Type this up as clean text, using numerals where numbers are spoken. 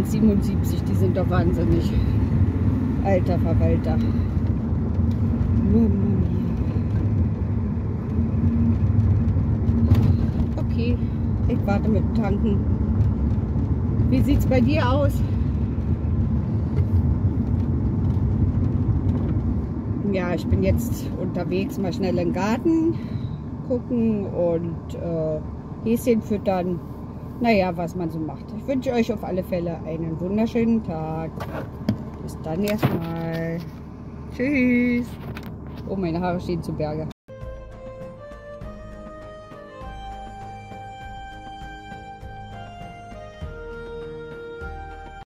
1,77, die sind doch wahnsinnig. Alter Verwalter. Okay, ich warte mit dem Tanken. Wie sieht es bei dir aus? Ja, ich bin jetzt unterwegs, mal schnell in den Garten gucken und Häschen füttern. Naja, was man so macht. Ich wünsche euch auf alle Fälle einen wunderschönen Tag. Bis dann erstmal. Tschüss. Oh, meine Haare stehen zu Berge.